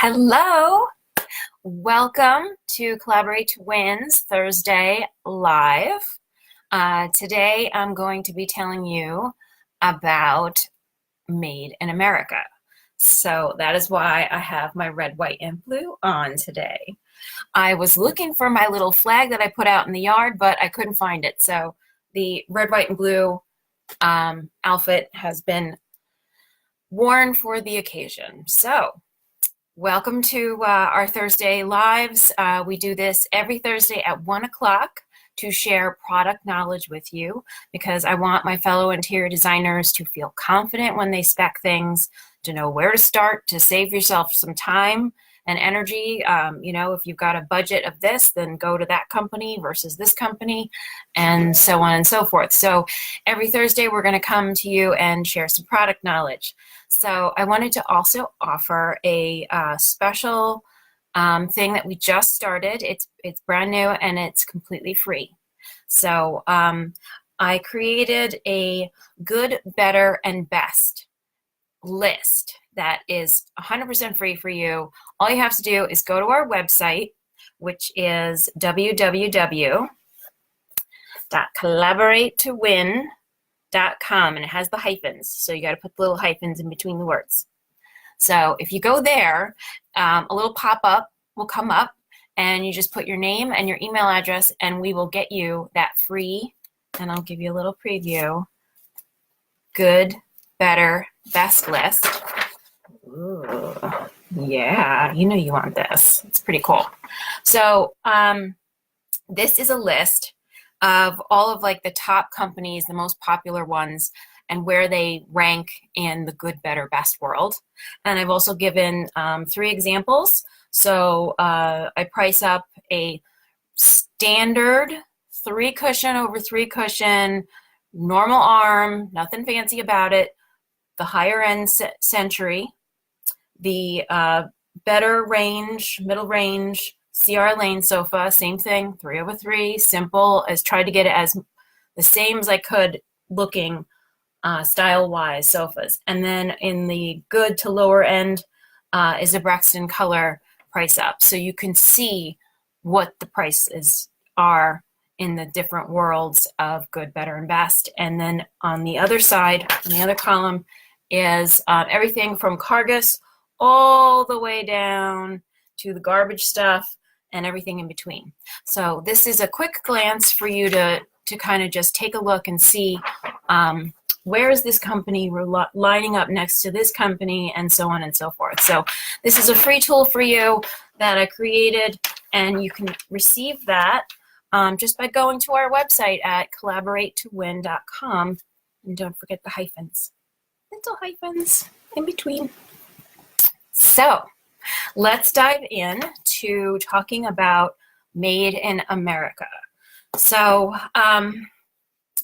Hello, welcome to Collaborate to Win's Thursday Live. Today I'm going to be telling you about Made in America. So that is why I have my red, white, and blue on today. I was looking for my little flag that I put out in the yard, but I couldn't find it. So the red, white, and blue outfit has been worn for the occasion. So welcome to our Thursday Lives. We do this every Thursday at 1 o'clock to share product knowledge with you because I want my fellow interior designers to feel confident when they spec things, to know where to start, to save yourself some time and energy. If you've got a budget of this, then go to that company versus this company, and so on and so forth. So every Thursday, we're going to come to you and share some product knowledge. So I wanted to also offer a special thing that we just started. It's brand new and it's completely free. So I created a good, better, and best list that is 100% free for you. All you have to do is go to our website, which is www.collaboratetowin.com, and it has the hyphens, so you got to put the little hyphens in between the words. So if you go there, a little pop-up will come up, and you just put your name and your email address, and we will get you that free, and I'll give you a little preview, good, better, best list. Ooh, yeah, you know you want this. It's pretty cool. So this is a list of all of like the top companies, the most popular ones, and where they rank in the good, better, best world. And I've also given 3 examples. So I price up a standard 3 cushion over 3 cushion, normal arm, nothing fancy about it, the higher end Century, the better range, middle range, CR Lane sofa, same thing, 3 over 3, simple, as tried to get it as the same as I could looking style-wise sofas. And then in the good to lower end is a Brexton Color price up. So you can see what the prices are in the different worlds of good, better, and best. And then on the other side, on the other column, is everything from Cargus all the way down to the garbage stuff and everything in between. So this is a quick glance for you to kind of just take a look and see where is this company lining up next to this company, and so on and so forth. So this is a free tool for you that I created, and you can receive that just by going to our website at collaboratetowin.com, and don't forget the hyphens. Little hyphens in between. So let's dive in to talking about Made in America. So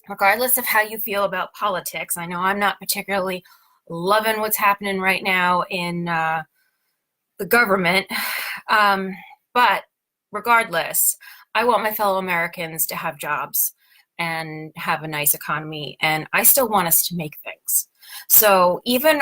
regardless of how you feel about politics, I know I'm not particularly loving what's happening right now in the government, but regardless, I want my fellow Americans to have jobs and have a nice economy, and I still want us to make things. So even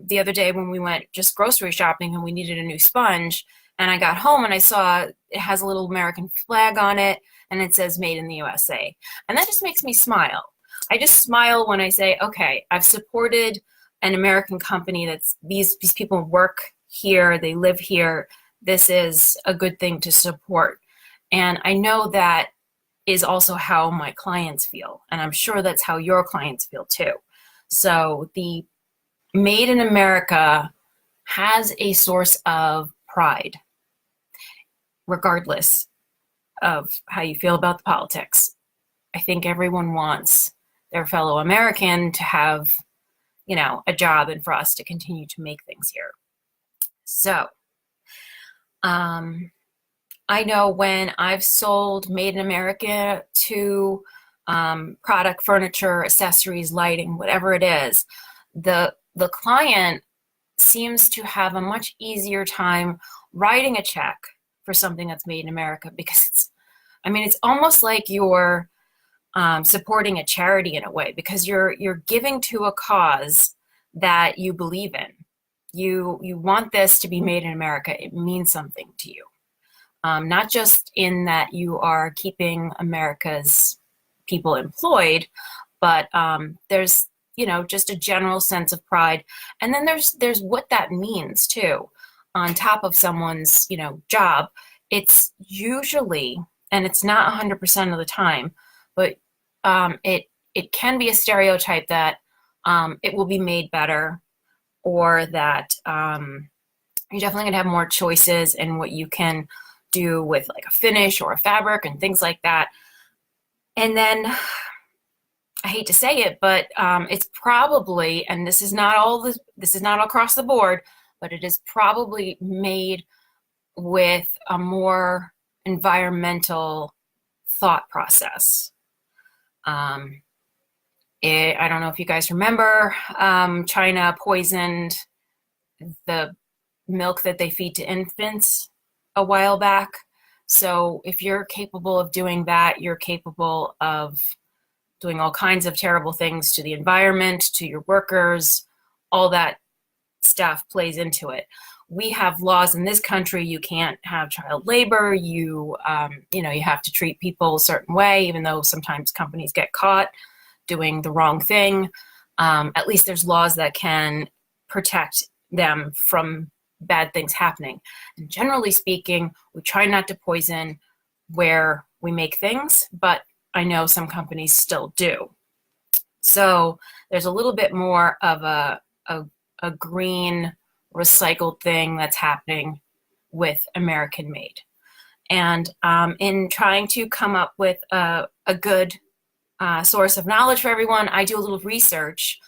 the other day when we went just grocery shopping and we needed a new sponge, and I got home and I saw it has a little American flag on it and it says Made in the USA. And that just makes me smile. I just smile when I say, okay, I've supported an American company that's these people work here, they live here. This is a good thing to support. And I know that is also how my clients feel. And I'm sure that's how your clients feel too. So the Made in America has a source of pride, regardless of how you feel about the politics. I think everyone wants their fellow American to have, a job and for us to continue to make things here. So I know when I've sold Made in America to product, furniture, accessories, lighting, whatever it is, the client seems to have a much easier time writing a check for something that's made in America, because it's almost like you're supporting a charity in a way, because you're giving to a cause that you believe in. you want this to be made in America. It means something to you. Not just in that you are keeping America's people employed, but there's, you know, just a general sense of pride. And then there's what that means too. On top of someone's, you know, job, it's usually, and it's not 100% of the time, but it can be a stereotype that it will be made better, or that you're definitely going to have more choices in what you can do with like a finish or a fabric and things like that. And then I hate to say it, but it's probably, and this is not across the board, but it is probably made with a more environmental thought process. I don't know if you guys remember, China poisoned the milk that they feed to infants a while back. So if you're capable of doing that, you're capable of doing all kinds of terrible things to the environment, to your workers. All that stuff plays into it. We have laws in this country. You can't have child labor. You have to treat people a certain way, even though sometimes companies get caught doing the wrong thing. At least there's laws that can protect them from bad things happening. And generally speaking, we try not to poison where we make things, but I know some companies still do. So there's a little bit more of a green recycled thing that's happening with American made. And in trying to come up with a good source of knowledge for everyone, I do a little research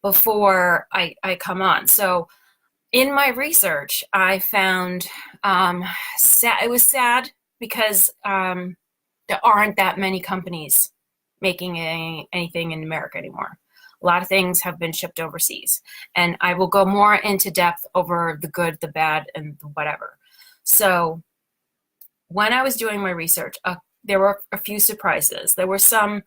before I come on. So in my research, I found it was sad because there aren't that many companies making anything in America anymore. A lot of things have been shipped overseas. And I will go more into depth over the good, the bad, and the whatever. So when I was doing my research, there were a few surprises. There were some,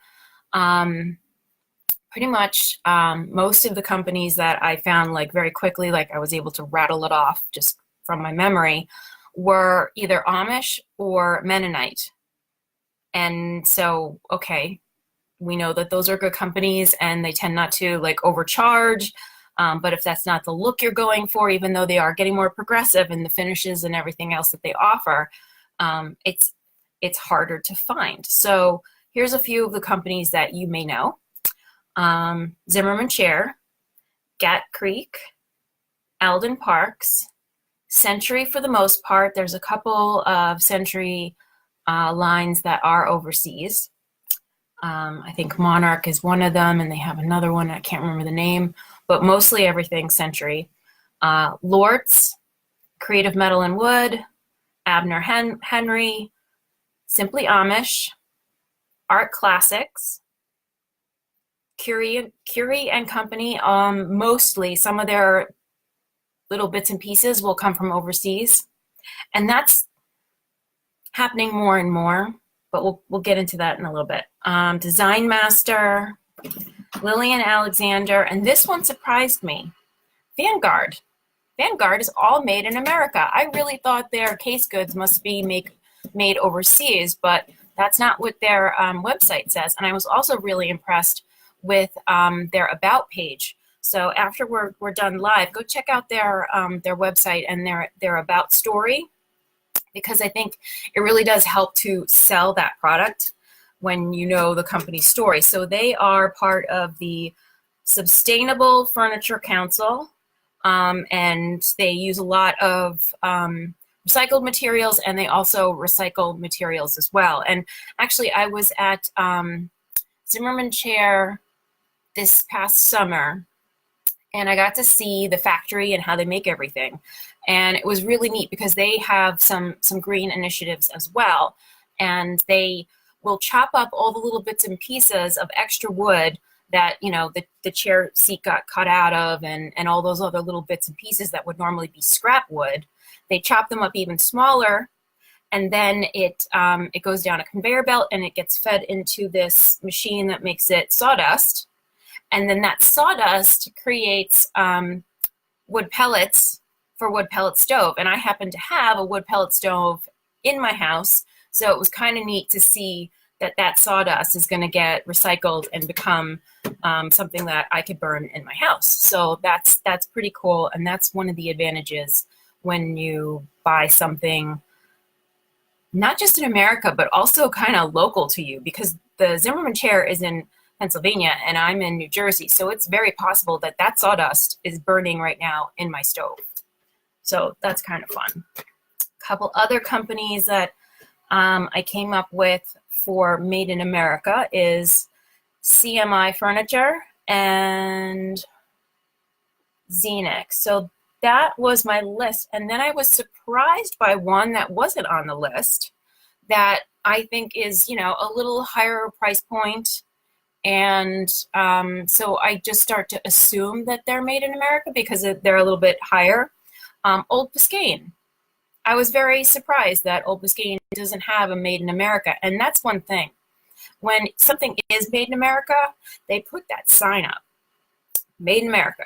pretty much most of the companies that I found like very quickly, like I was able to rattle it off just from my memory, were either Amish or Mennonite. And so, okay, we know that those are good companies and they tend not to like overcharge. But if that's not the look you're going for, even though they are getting more progressive in the finishes and everything else that they offer, it's harder to find. So here's a few of the companies that you may know. Zimmerman Chair, Gat Creek, Alden Parks, Century for the most part. There's a couple of Century lines that are overseas. I think Monarch is one of them, and they have another one. I can't remember the name, but mostly everything Century. Lortz, Creative Metal and Wood, Abner Henry, Simply Amish, Art Classics, Curie and Company. Mostly some of their little bits and pieces will come from overseas, and that's happening more and more, but we'll get into that in a little bit. Design Master, Lillian Alexander, and this one surprised me. Vanguard. Vanguard is all made in America. I really thought their case goods must be made overseas, but that's not what their website says. And I was also really impressed with their About page. So after we're done live, go check out their website and their About story, because I think it really does help to sell that product when you know the company's story. So they are part of the Sustainable Furniture Council, and they use a lot of recycled materials, and they also recycle materials as well. And actually, I was at Zimmerman Chair this past summer, and I got to see the factory and how they make everything. And it was really neat because they have some green initiatives as well. And they will chop up all the little bits and pieces of extra wood that, you know, the chair seat got cut out of, and all those other little bits and pieces that would normally be scrap wood. They chop them up even smaller, and then it goes down a conveyor belt and it gets fed into this machine that makes it sawdust. And then that sawdust creates wood pellets for wood pellet stove, and I happen to have a wood pellet stove in my house, so it was kind of neat to see that that sawdust is going to get recycled and become something that I could burn in my house. So that's pretty cool, and that's one of the advantages when you buy something not just in America, but also kind of local to you, because the Zimmerman chair is in Pennsylvania and I'm in New Jersey. So it's very possible that that sawdust is burning right now in my stove. So that's kind of fun. A couple other companies that I came up with for Made in America is CMI Furniture and Xenex. So that was my list. And then I was surprised by one that wasn't on the list that I think is, you know, a little higher price point. And so I just start to assume that they're made in America because they're a little bit higher. Old Biscayne. I was very surprised that Old Biscayne doesn't have a made in America. And that's one thing. When something is made in America, they put that sign up, made in America.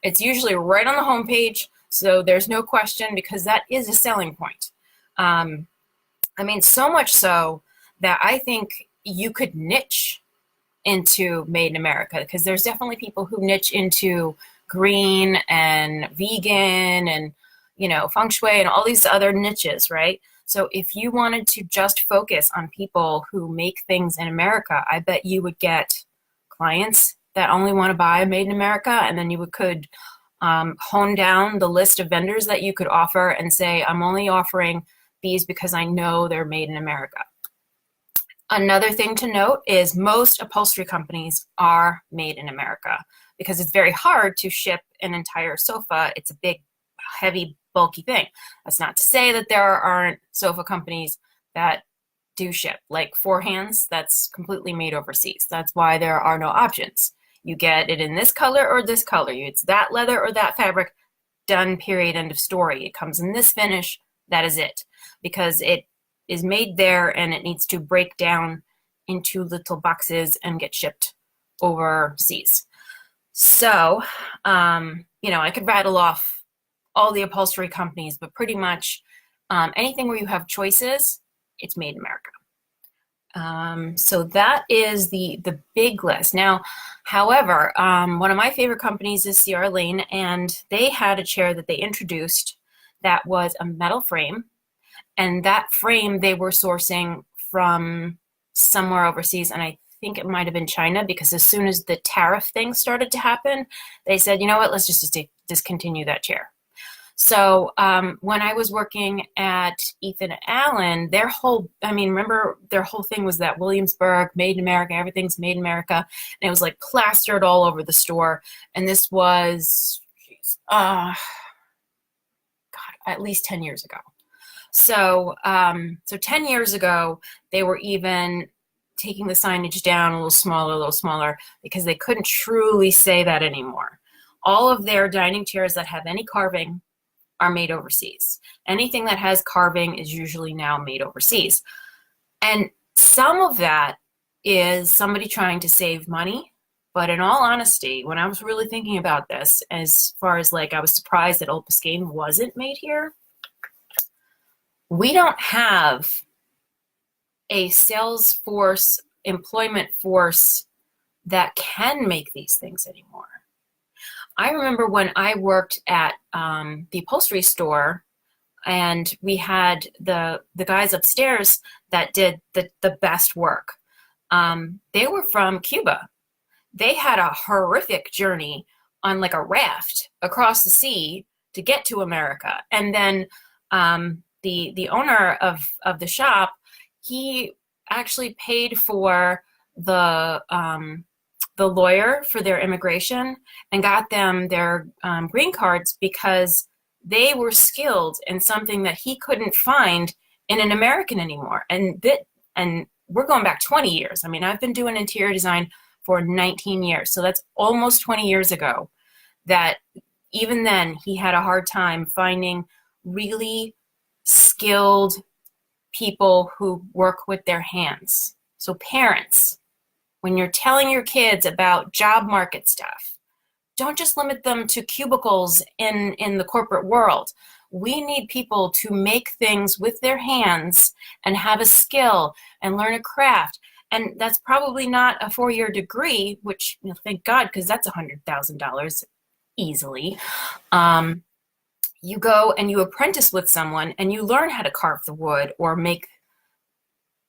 It's usually right on the homepage, so there's no question because that is a selling point. I mean, so much so that I think you could niche into made in America, because there's definitely people who niche into green and vegan and, you know, feng shui and all these other niches, right? So if you wanted to just focus on people who make things in America, I bet you would get clients that only want to buy made in America, and then you could hone down the list of vendors that you could offer and say, I'm only offering these because I know they're made in America. Another thing to note is most upholstery companies are made in America because it's very hard to ship an entire sofa. It's a big, heavy, bulky thing. That's not to say that there aren't sofa companies that do ship, like Four Hands, that's completely made overseas. That's why there are no options. You get it in this color or this color. It's that leather or that fabric, done, period, end of story. It comes in this finish, that is it. Because it is made there and it needs to break down into little boxes and get shipped overseas. So, you know, I could rattle off all the upholstery companies, but pretty much anything where you have choices, it's made in America. So that is the big list. Now, however, one of my favorite companies is C.R. Lane, and they had a chair that they introduced that was a metal frame, and that frame they were sourcing from somewhere overseas, and I think it might have been China, because as soon as the tariff thing started to happen, they said, you know what, let's just discontinue that chair. So when I was working at Ethan Allen, their whole, I mean, remember their whole thing was that Williamsburg, made in America, everything's made in America, and it was like plastered all over the store. And this was, God, at least 10 years ago. So, so 10 years ago, they were even taking the signage down a little smaller, because they couldn't truly say that anymore. All of their dining chairs that have any carving are made overseas. Anything that has carving is usually now made overseas. And some of that is somebody trying to save money. But in all honesty, when I was really thinking about this, as far as like I was surprised that Old Biscayne wasn't made here, we don't have a sales force, employment force that can make these things anymore. I remember when I worked at the upholstery store, and we had the guys upstairs that did the best work. They were from Cuba. They had a horrific journey on like a raft across the sea to get to America. And then the owner of the shop, he actually paid for the lawyer for their immigration and got them their green cards because they were skilled in something that he couldn't find in an American anymore. And we're going back 20 years. I mean, I've been doing interior design for 19 years. So that's almost 20 years ago that even then he had a hard time finding really skilled people who work with their hands. So parents, when you're telling your kids about job market stuff, don't just limit them to cubicles in the corporate world. We need people to make things with their hands and have a skill and learn a craft. And that's probably not a 4-year degree, which, thank God, because that's $100,000 easily. You go and you apprentice with someone and you learn how to carve the wood or make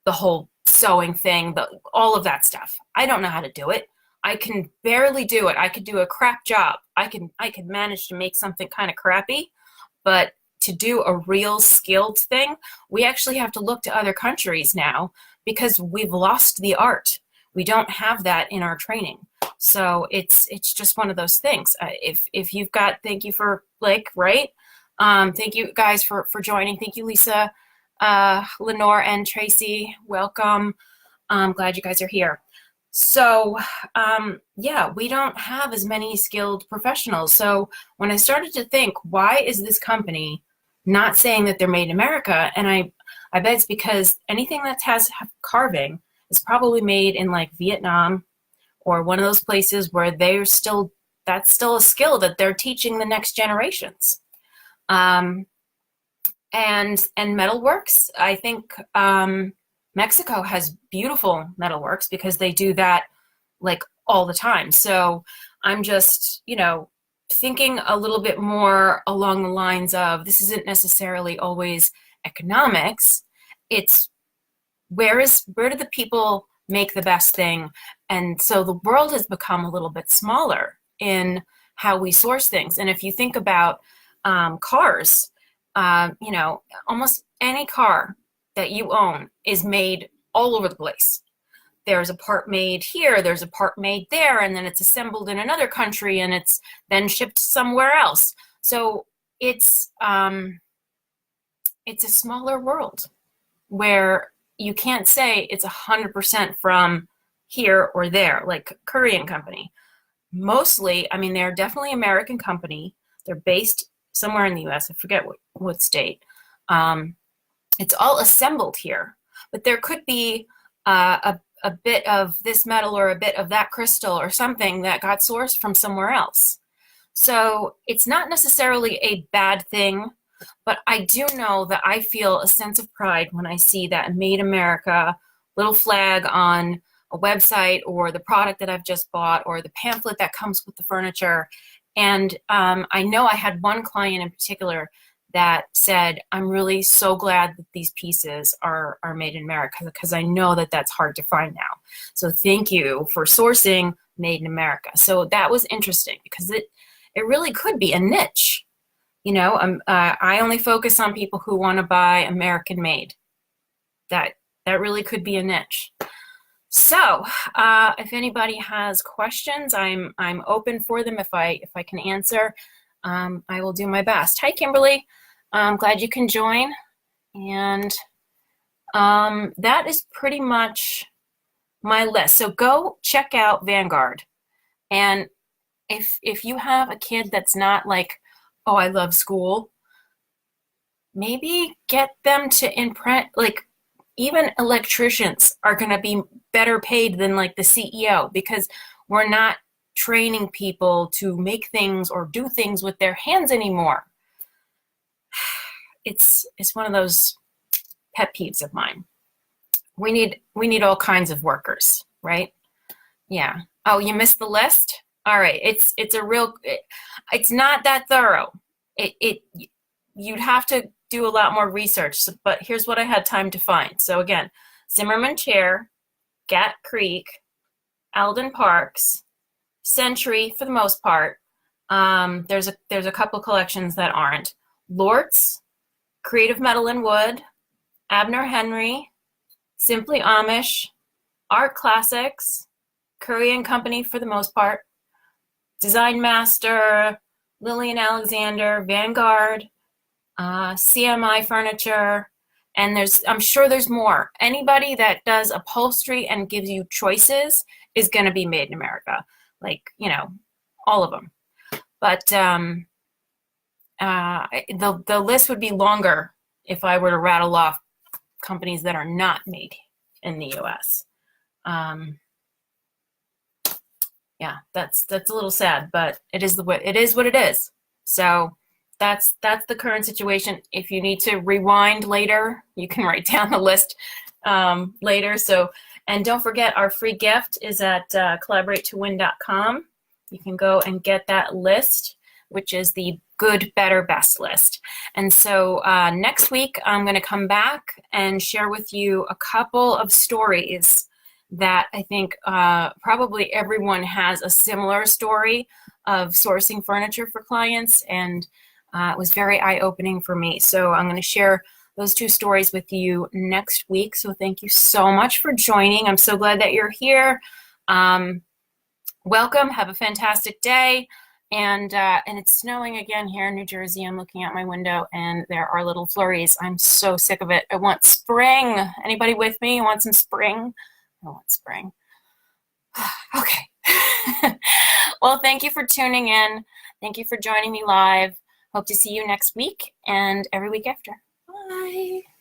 the whole sewing thing, all of that stuff. I don't know how to do it. I can barely do it. I could do a crap job. I could manage to make something kind of crappy, but to do a real skilled thing, we actually have to look to other countries now because we've lost the art. We don't have that in our training. So it's just one of those things. If you've got, thank you for Blake, right? Thank you guys for joining. Thank you, Lisa, Lenore, and Tracy. Welcome. I'm glad you guys are here. So yeah, we don't have as many skilled professionals. So when I started to think, why is this company not saying that they're made in America? And I bet it's because anything that has carving is probably made in like Vietnam or one of those places where that's still a skill that they're teaching the next generations. And metalworks, I think Mexico has beautiful metalworks because they do that like all the time. So I'm just, thinking a little bit more along the lines of, this isn't necessarily always economics. It's where do the people make the best thing? And so the world has become a little bit smaller in how we source things. And if you think about cars, almost any car that you own is made all over the place. There's a part made here, there's a part made there, and then it's assembled in another country and it's then shipped somewhere else. So it's a smaller world where you can't say it's 100% from here or there, like Curry and Company. Mostly, they're definitely an American company. They're based somewhere in the US, I forget what state. It's all assembled here, but there could be a bit of this metal or a bit of that crystal or something that got sourced from somewhere else. So it's not necessarily a bad thing, but I do know that I feel a sense of pride when I see that Made America little flag on a website or the product that I've just bought or the pamphlet that comes with the furniture. And I know I had one client in particular that said, I'm really so glad that these pieces are made in America because I know that that's hard to find now. So thank you for sourcing Made in America. So that was interesting because it really could be a niche. I only focus on people who want to buy American made. That really could be a niche. So if anybody has questions, I'm open for them. If I can answer, I will do my best. Hi, Kimberly. I'm glad you can join. And that is pretty much my list. So go check out Vanguard. And if you have a kid that's not like, oh, I love school, maybe get them to imprint, like even electricians are going to be better paid than like the CEO because we're not training people to make things or do things with their hands anymore. It's one of those pet peeves of mine. We need all kinds of workers, right? Yeah. Oh, you missed the list? All right. It's not that thorough. You'd have to do a lot more research, but here's what I had time to find. So again, Zimmerman Chair, Gat Creek, Alden Parks, Century for the most part. There's a couple collections that aren't. Lortz, Creative Metal and Wood, Abner Henry, Simply Amish, Art Classics, Curry and Company for the most part, Design Master, Lillian Alexander, Vanguard, CMI Furniture, and I'm sure there's more. Anybody that does upholstery and gives you choices is going to be Made in America, like, all of them. But the list would be longer if I were to rattle off companies that are not made in the US. Yeah, Yeah, that's a little sad, but it is it is what it is. So that's the current situation. If you need to rewind later, you can write down the list later. So, and don't forget, our free gift is at collaboratetowin.com. You can go and get that list, which is the good, better, best list. And so next week, I'm going to come back and share with you a couple of stories that I think probably everyone has a similar story of sourcing furniture for clients, and it was very eye-opening for me. So I'm going to share those two stories with you next week. So thank you so much for joining. I'm so glad that you're here. Welcome. Have a fantastic day. And it's snowing again here in New Jersey. I'm looking out my window and there are little flurries. I'm so sick of it. I want spring. Anybody with me? I want some spring. I want spring. Okay. Well, thank you for tuning in. Thank you for joining me live. Hope to see you next week and every week after. Bye.